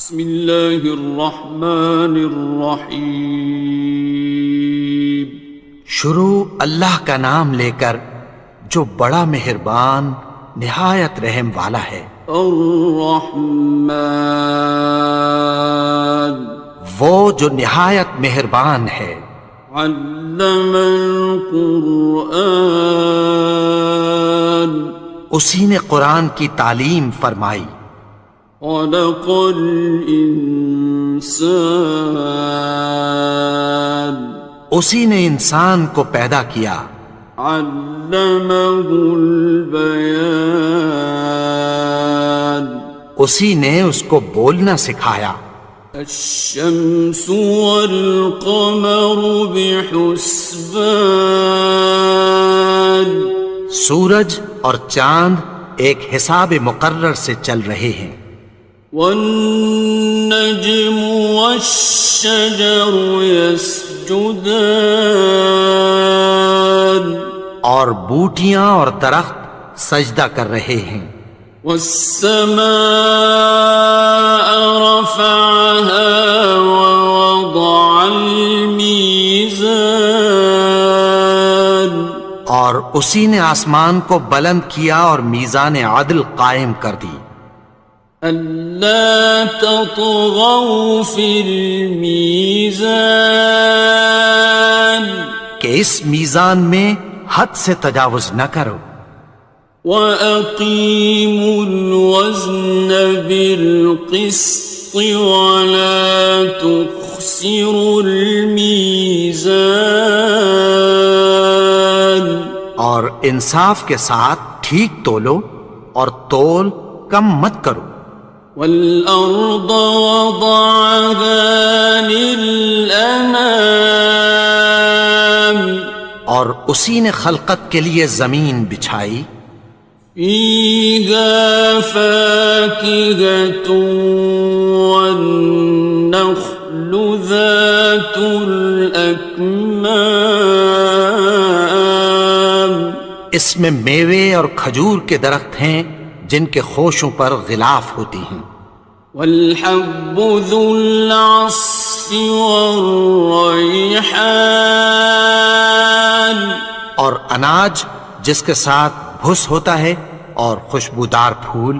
بسم اللہ الرحمن الرحیم۔ شروع اللہ کا نام لے کر جو بڑا مہربان نہایت رحم والا ہے۔ الرحمن، وہ جو نہایت مہربان ہے۔ علم القرآن، اسی نے قرآن کی تعلیم فرمائی۔ خلق الانسان، اسی نے انسان کو پیدا کیا۔ علمہ البیان، اسی نے اس کو بولنا سکھایا۔ الشمس والقمر بحسبان، سورج اور چاند ایک حساب مقرر سے چل رہے ہیں۔ والنجم والشجر يسجدان، اور بوٹیاں اور درخت سجدہ کر رہے ہیں۔ والسماء رفعها ووضع الميزان، اور اسی نے آسمان کو بلند کیا اور میزان عدل قائم کر دی۔ ألا تطغوا في الميزان، کہ اس میزان میں حد سے تجاوز نہ کرو۔ وَأَقِيمُوا الْوَزْنَ بِالْقِسْطِ وَلَا تُخْسِرُوا الْمِيزَانَ، اور انصاف کے ساتھ ٹھیک تولو اور تول کم مت کرو۔ وَالْأَرْضَ وَضَعَهَا لِلْأَنَامِ، اور اسی نے خلقت کے لیے زمین بچھائی۔ فِيهَا فَاكِهَةٌ وَالنَّخْلُ ذَاتُ الْأَكْمَامِ، اس میں میوے اور کھجور کے درخت ہیں جن کے خوشوں پر غلاف ہوتی ہیں۔ وَالْحَبُّ ذُو الْعَصْفِ وَالرَّيْحَانِ، اور اناج جس کے ساتھ بھس ہوتا ہے اور خوشبودار پھول۔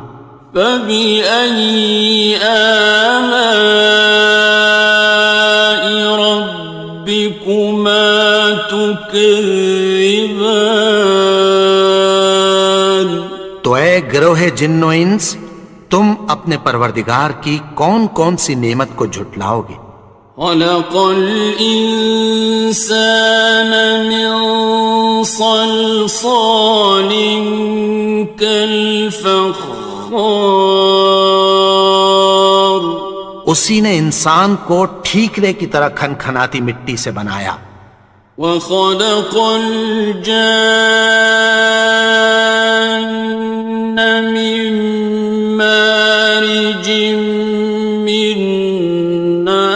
فَبِأَيِّ آلَاءِ رَبِّكُمَا تُكَذِّبَانِ، تو اے گروہ جن و انس، تم اپنے پروردگار کی کون کون سی نعمت کو جھٹلاؤ گے؟ خَلَقَ الْإِنسَانَ مِنْ صَلْصَالٍ كَالْفَخَّارِ، اسی نے انسان کو ٹھیکرے کی طرح کھنکھناتی مٹی سے بنایا۔ وَخَلَقَ الْجَانَّ مِن مَّارِجٍ مِّن نَّارٍ،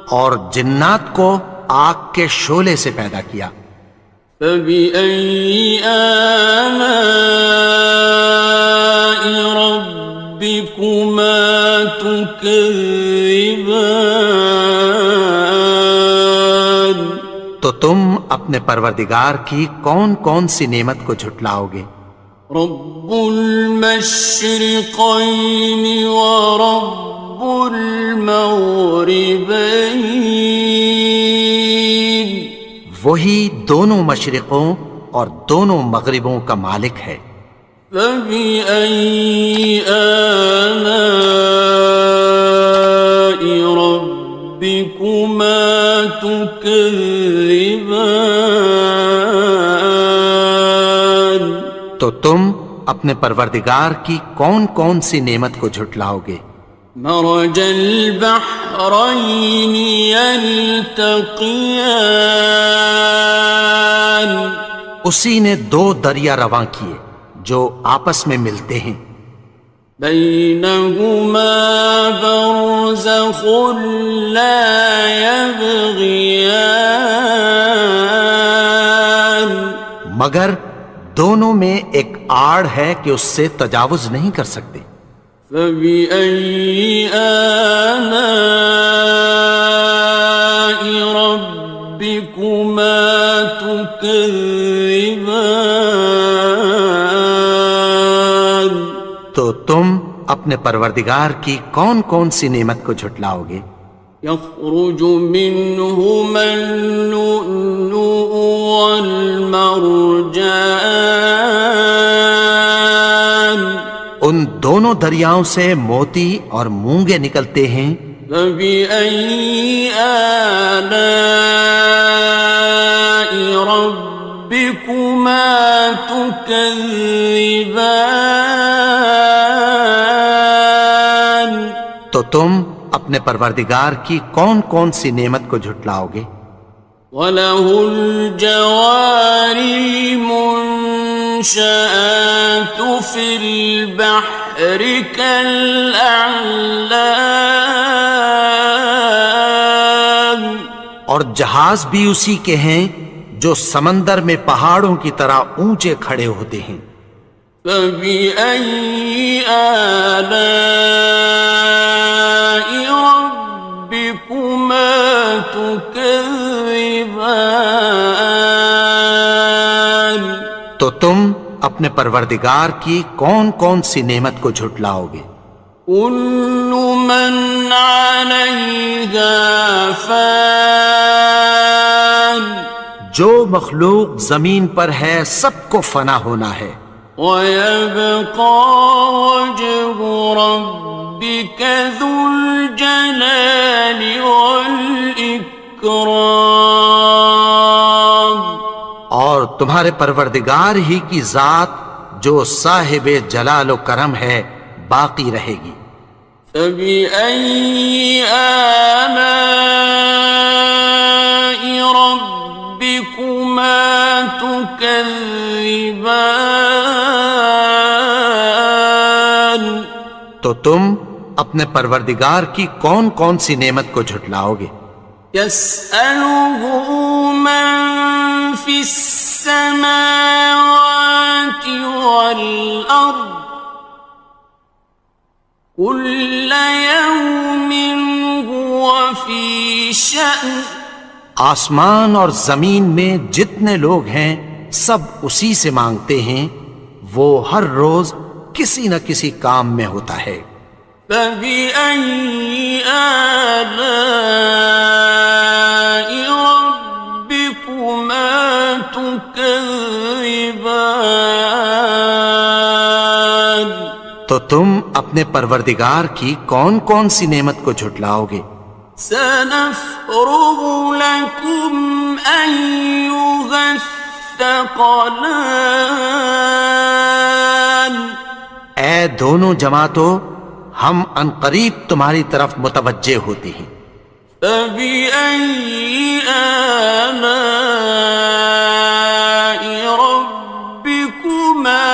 اور جنات کو آگ کے شعلے سے پیدا کیا۔ فَبِأَيِّ آلَاءِ رَبِّكُمَا تُكَذِّبَانِ، تو تم اپنے پروردگار کی کون کون سی نعمت کو جھٹلاؤ گے؟ رب المشرقین ورب المغربین، وہی دونوں مشرقوں اور دونوں مغربوں کا مالک ہے۔ فَبِأَيِّ آلَاءِ رَبِّكُمَا تُكَذِّبَانِ، تو تم اپنے پروردگار کی کون کون سی نعمت کو جھٹلاؤ گے؟ مرج البحرین یلتقیان، اسی نے دو دریا رواں کیے جو آپس میں ملتے ہیں۔ بینہما برزخ لا یبغیان، مگر دونوں میں ایک آڑ ہے کہ اس سے تجاوز نہیں کر سکتے۔ فبأي آلاء ربكما تكذبان؟ تو تم اپنے پروردگار کی کون کون سی نعمت کو جھٹلاؤ گے؟ يخرج منهما اللؤلؤ والمرجان، ان دونوں دریاؤں سے موتی اور مونگے نکلتے ہیں۔ فبأي آلاء ربكما تكذبان؟ تو تم اپنے پروردگار کی کون کون سی نعمت کو جھٹلاؤ گے؟ وَلَهُ الْجَوَارِ الْمُنشَآتُ فِي الْبَحْرِ كَالْأَعْلَامِ، اور جہاز بھی اسی کے ہیں جو سمندر میں پہاڑوں کی طرح اونچے کھڑے ہوتے ہیں۔ فَبِأَيِّ آلَاءِ رَبِّكُمَا تُكَذِّبَانِ؟ تو تم اپنے پروردگار کی کون کون سی نعمت کو جھٹلاؤ گے؟ كُلُّ مَنْ عَلَيْهَا فَانٍ، جو مخلوق زمین پر ہے سب کو فنا ہونا ہے۔ وَيَبْقَى وَجْهُ رَبِّكَ ذُو الْجَلَالِ وَالْإِكْرَامِ، اور تمہارے پروردگار ہی کی ذات جو صاحب جلال و کرم ہے باقی رہے گی۔ فَبِأَيِّ آلَاءِ رَبِّكُمَا تُكَذِّبَانِ؟ تو تم اپنے پروردگار کی کون کون سی نعمت کو جھٹلاؤ گے؟ يَسْأَلُهُ مَن فِي السَّمَاوَاتِ وَالْأَرْضِ كُلَّ يَوْمٍ هُوَ فِي شَأْنٍ، آسمان اور زمین میں جتنے لوگ ہیں سب اسی سے مانگتے ہیں، وہ ہر روز کسی نہ کسی کام میں ہوتا ہے۔ فَبِأَيِّ آلَاءِ رَبِّكُمَا تُكَذِّبَانِ؟ تو تم اپنے پروردگار کی کون کون سی نعمت کو جھٹلاؤ گے؟ سَنَفْرُغُ لَكُمْ أَيُّهَ الثَّقَلَانِ، اے دونوں جماعتوں، ہم عنقریب تمہاری طرف متوجہ ہوتے ہیں۔ فَبِأَيِّ آلَاءِ رَبِّكُمَا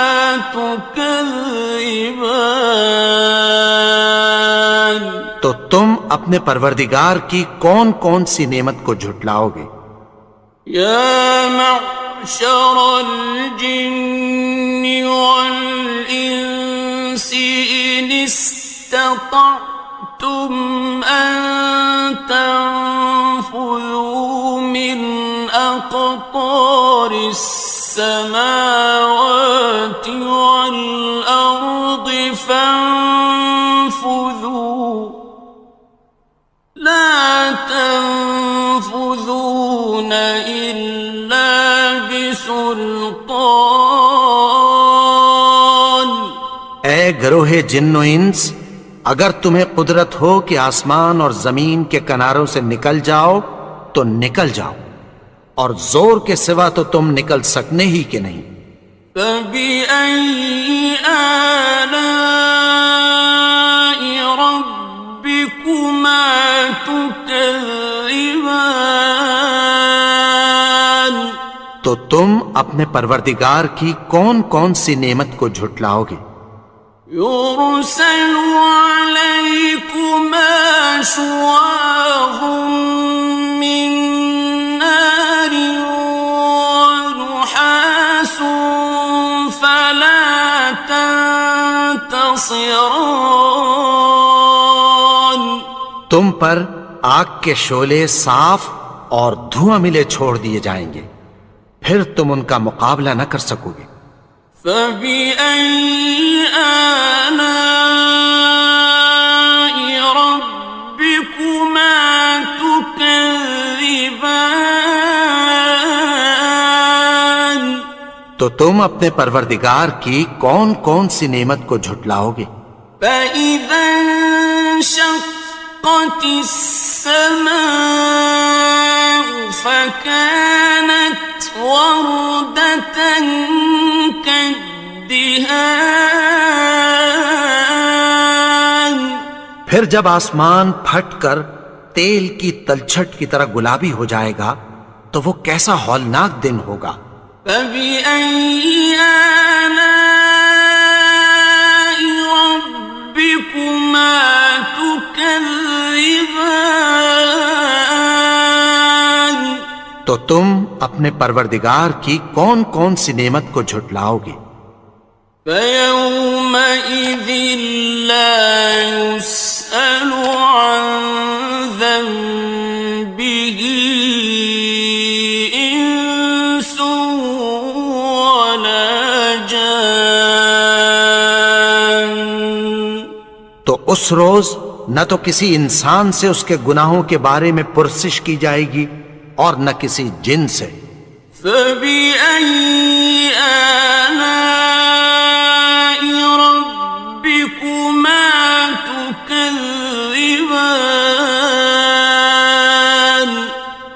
تُكَذِّبَانِ؟ تو تم اپنے پروردگار کی کون کون سی نعمت کو جھٹلاؤ گے؟ يَا مَعْشَرَ الْجِنِّ وَالْإِنسِ إِنِ اسْتَطَعْتُمْ أَن تَنفُذُوا مِنْ أَقْطَارِ السَّمَاوَاتِ وَالْأَرْضِ فَانفُذُوا لَا تَنفُذُونَ إِلَّا بِسُلْطَانٍ۔ اے گروہ جن و انس، اگر تمہیں قدرت ہو کہ آسمان اور زمین کے کناروں سے نکل جاؤ تو نکل جاؤ، اور زور کے سوا تو تم نکل سکنے ہی کہ نہیں۔ فَبِأَيِّ آلَاءِ رَبِّكُمَا تُكَذِّبَانِ؟ تو تم اپنے پروردگار کی کون کون سی نعمت کو جھٹلاؤ گے؟ يُرْسَلُ عَلَيْكُمَا شُوَاظٌ مِّن نَّارٍ وَنُحَاسٌ فَلَا ينتصران تم پر آگ کے شعلے صاف اور دھواں ملے چھوڑ دیے جائیں گے، پھر تم ان کا مقابلہ نہ کر سکو گے۔ فبأي آلاء ربكما تكذبان تو تم اپنے پروردگار کی کون کون سی نعمت کو جھٹلاؤ گے؟ فإذا انشقت السماء فكانت وردة كالدهان پھر جب آسمان پھٹ کر تیل کی تلچھٹ کی طرح گلابی ہو جائے گا تو وہ کیسا ہولناک دن ہوگا۔ فبأي آلاء ربكما تكذبان تو تم اپنے پروردگار کی کون کون سی نعمت کو جھٹلاؤ گے؟ فيومئذ لا يسأل عن ذنبه إنس ولا جان تو اس روز نہ تو کسی انسان سے اس کے گناہوں کے بارے میں پرسش کی جائے گی اور نہ کسی جن سے۔ فبأي آلاء ربكما تكذبان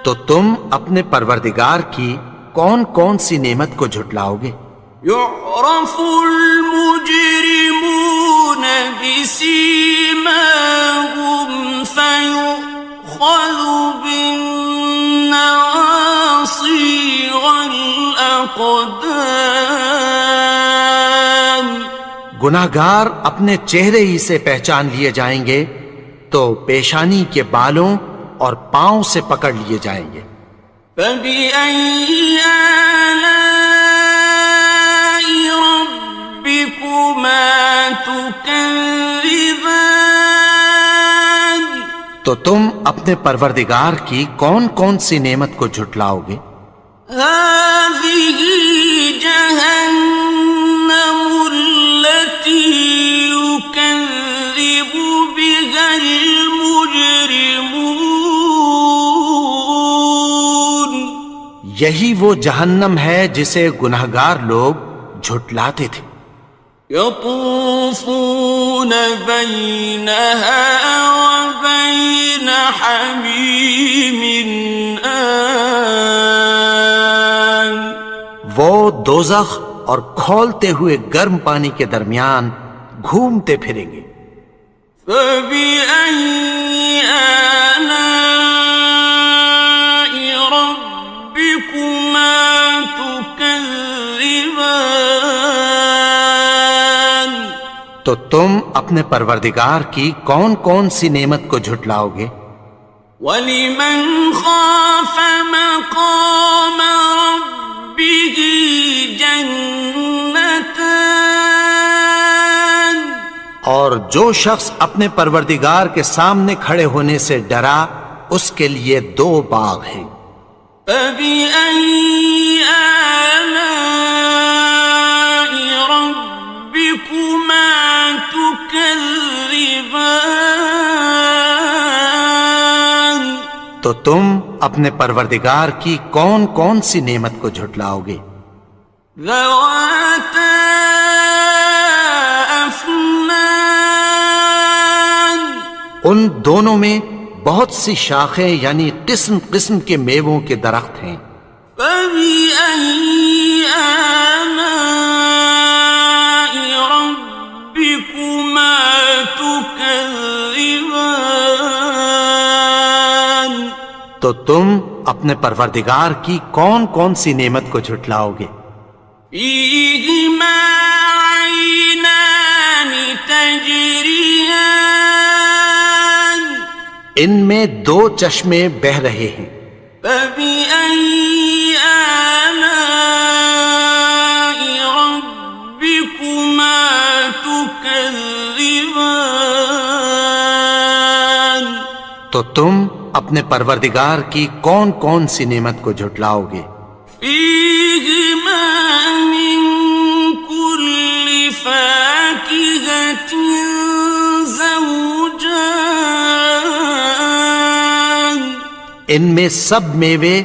تو تم اپنے پروردگار کی کون کون سی نعمت کو جھٹلاؤ گے؟ يعرف المجرمون بسيماهم فيؤخذ بالنواصي والأقدام گناہگار اپنے چہرے ہی سے پہچان لیے جائیں گے تو پیشانی کے بالوں اور پاؤں سے پکڑ لیے جائیں گے۔ فبأي آلاء ربكما تكذبان تو تم اپنے پروردگار کی کون کون سی نعمت کو جھٹلاؤ گے؟ هذه جهنم التي يكذب بها المجرمون یہی وہ جہنم ہے جسے گناہگار لوگ جھٹلاتے تھے۔ يطوفون بينها وبين حميم آن وہ دوزخ اور کھولتے ہوئے گرم پانی کے درمیان گھومتے پھریں گے۔ فبأي آلاء ربكما تكذبان تو تم اپنے پروردگار کی کون کون سی نعمت کو جھٹلاؤ گے؟ وَلِمَنْ خَافَ مَقَامَ رَبِّهِ جَنَّتَانِ اور جو شخص اپنے پروردگار کے سامنے کھڑے ہونے سے ڈرا اس کے لیے دو باغ ہیں۔ فَبِأَيِّ آلَاءِ رَبِّكُمَا تُكَذِّبَانِ تو تم اپنے پروردگار کی کون کون سی نعمت کو جھٹلاؤ گے؟ ذَوَاتَا أَفْنَانٍ ان دونوں میں بہت سی شاخیں یعنی قسم قسم کے میووں کے درخت ہیں۔ فَبِأَيِّ آلَاءِ رَبِّكُمَا تُكَذِّبَانِ تو تم اپنے پروردگار کی کون کون سی نعمت کو جھٹلاؤ گے؟ فِيهِمَا عَيْنَانِ تَجْرِيَانِ ان میں دو چشمے بہہ رہے ہیں۔ فَبِأَيِّ آلَاءِ رَبِّكُمَا تُكَذِّبَانِ تكذبان تو تم اپنے پروردگار کی کون کون سی نعمت کو جھٹلاؤ گے؟ فيهما من كل فاكهة زوجان ان میں سب میوے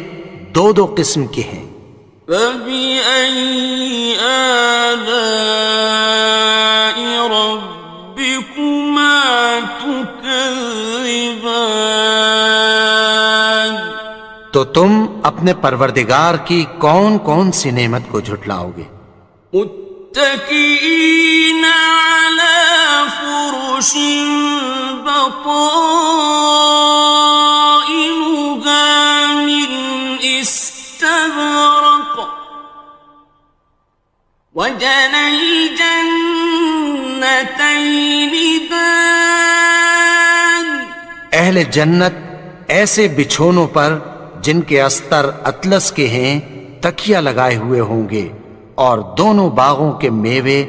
دو دو قسم کے ہیں۔ فبأي آلاء ربكما تكذبان تو تم اپنے پروردگار کی کون کون سی نعمت کو جھٹلاؤ گے؟ متكئين على فرش بطائنها من استبرق وجنى الجنتين دان اہل جنت ایسے بچھونوں پر جن کے استر اطلس کے ہیں تکیہ لگائے ہوئے ہوں گے، اور دونوں باغوں کے میوے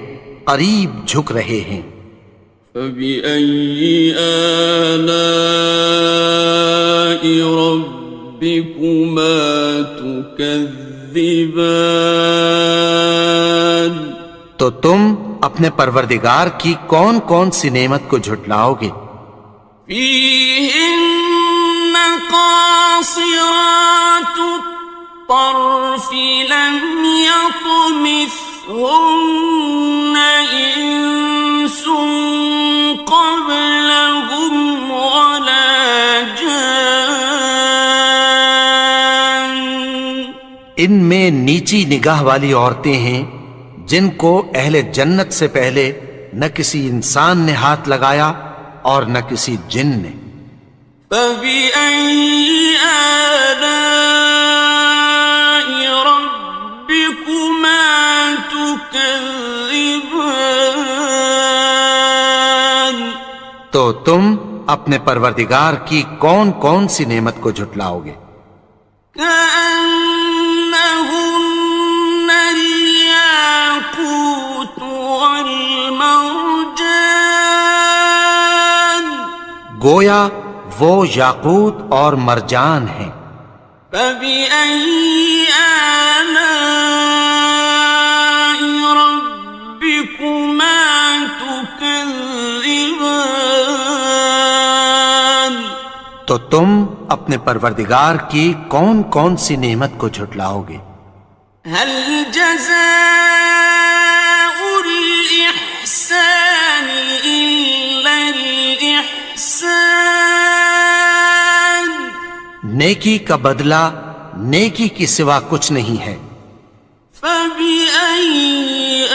قریب جھک رہے ہیں۔ فبأي آلاء ربكما تكذبان تو تم اپنے پروردگار کی کون کون سی نعمت کو جھٹلاؤ گے؟ فيهن قاصرات الطرف لم يطمثهن إنس قبلهم ولا جان ان میں نیچی نگاہ والی عورتیں ہیں جن کو اہل جنت سے پہلے نہ کسی انسان نے ہاتھ لگایا اور نہ کسی جن نے۔ فبأي آلاء ربكما تكذبان تو تم اپنے پروردگار کی کون کون سی نعمت کو جھٹلاؤ گے؟ كأنهن الياقوت والمرجان گویا وہ یاقوت اور مرجان ہیں۔ فبأي آلاء ربكما تكذبان تو تم اپنے پروردگار کی کون کون سی نعمت کو جھٹلاؤ گے؟ هل جزاء الإحسان إلا الإحسان نیکی کا بدلہ نیکی کی سوا کچھ نہیں ہے۔ فبأي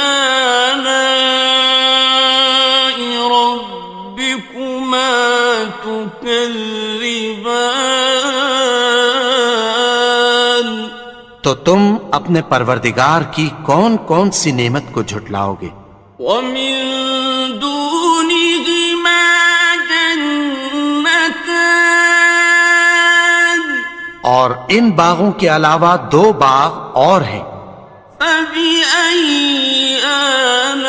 آلاء ربكما تكذبان تو تم اپنے پروردگار کی کون کون سی نعمت کو جھٹلاؤ گے؟ ومن دونهما جنتان اور ان باغوں کے علاوہ دو باغ اور ہیں۔ فبأي آلاء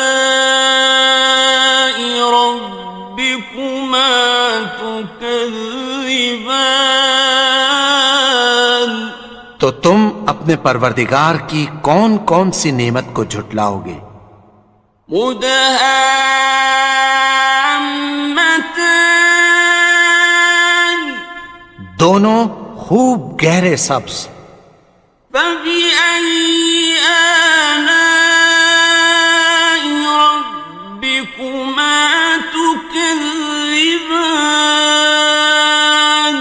ربكما تكذبان تو تم اپنے پروردگار کی کون کون سی نعمت کو جھٹلاؤ گے؟ مدهامتان دونوں خوب گہرے سبز۔ فبأي آلاء ربكما تكذبان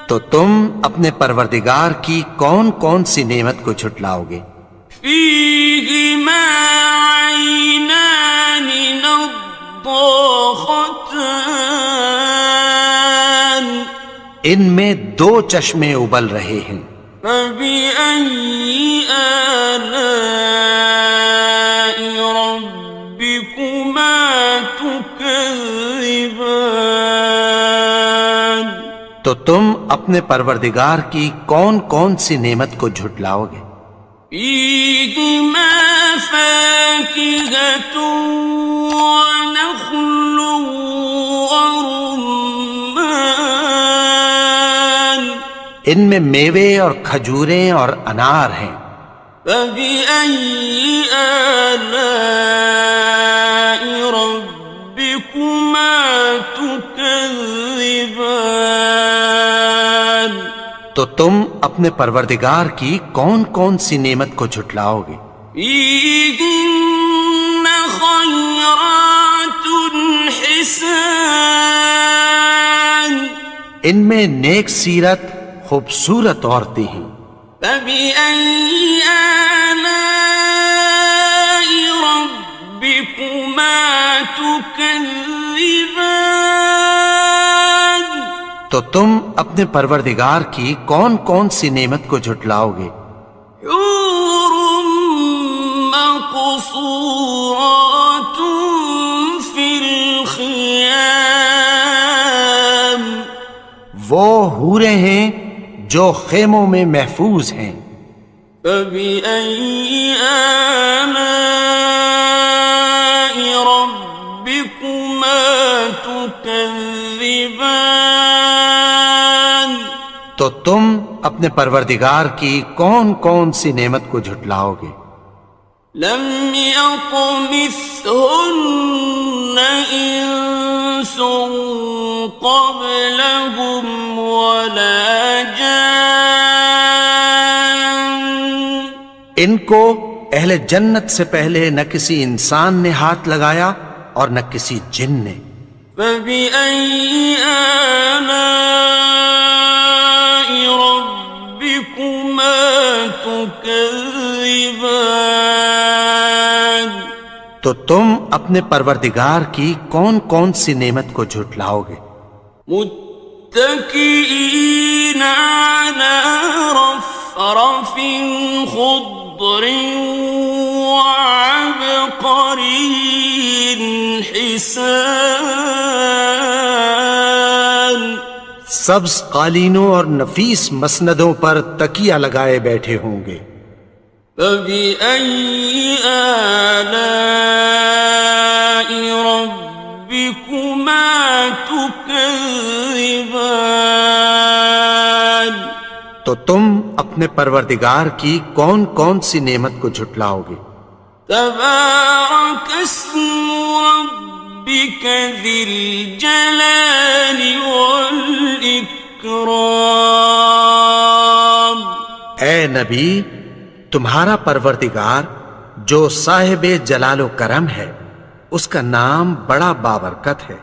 تو تم اپنے پروردگار کی کون کون سی نعمت کو جھٹلاؤ گے؟ فيهما عينان نضاختان ان میں دو چشمے ابل رہے ہیں۔ فبأي آلاء ربكما تكذبان تو تم اپنے پروردگار کی کون کون سی نعمت کو جھٹلاؤ گے؟ فيهما فاكهة ونخل ورمان ان میں میوے اور کھجوریں اور انار ہیں. فبأي آلاء ربكما تكذبان تو تم اپنے پروردگار کی کون کون سی نعمت کو جھٹلاؤ گے؟ فيهن خيرات حسان ان میں نیک سیرت خوبصورت عورتیں ہیں. فبأي آلاء ربكما تكذبان تو تم اپنے پروردگار کی کون کون سی نعمت کو جھٹلاؤ گے؟ حور مقصورات في الخيام وہ حوریں ہیں جو خیموں میں محفوظ ہیں. فبأي آلاء ربكما تكذبان تو تم اپنے پروردگار کی کون کون سی نعمت کو جھٹلاؤ گے؟ لم يطمثهن إنس قبلهم ولا جان ان کو اہل جنت سے پہلے نہ کسی انسان نے ہاتھ لگایا اور نہ کسی جن نے. فبأي آلاء ربكما تكذبان تو تم اپنے پروردگار کی کون کون سی نعمت کو جھٹلاؤ گے؟ متكئين على رفرف خضر وعبقري حسان سبز قالینوں اور نفیس مسندوں پر تکیہ لگائے بیٹھے ہوں گے. فبأي آلاء ربكما تكذبان تو تم اپنے پروردگار کی کون کون سی نعمت کو جھٹلاؤ گے؟ تبارك اسم ربك ذي الجلال والإكرام اے نبی، تمہارا پروردگار جو صاحب جلال و کرم ہے، اس کا نام بڑا بابرکت ہے.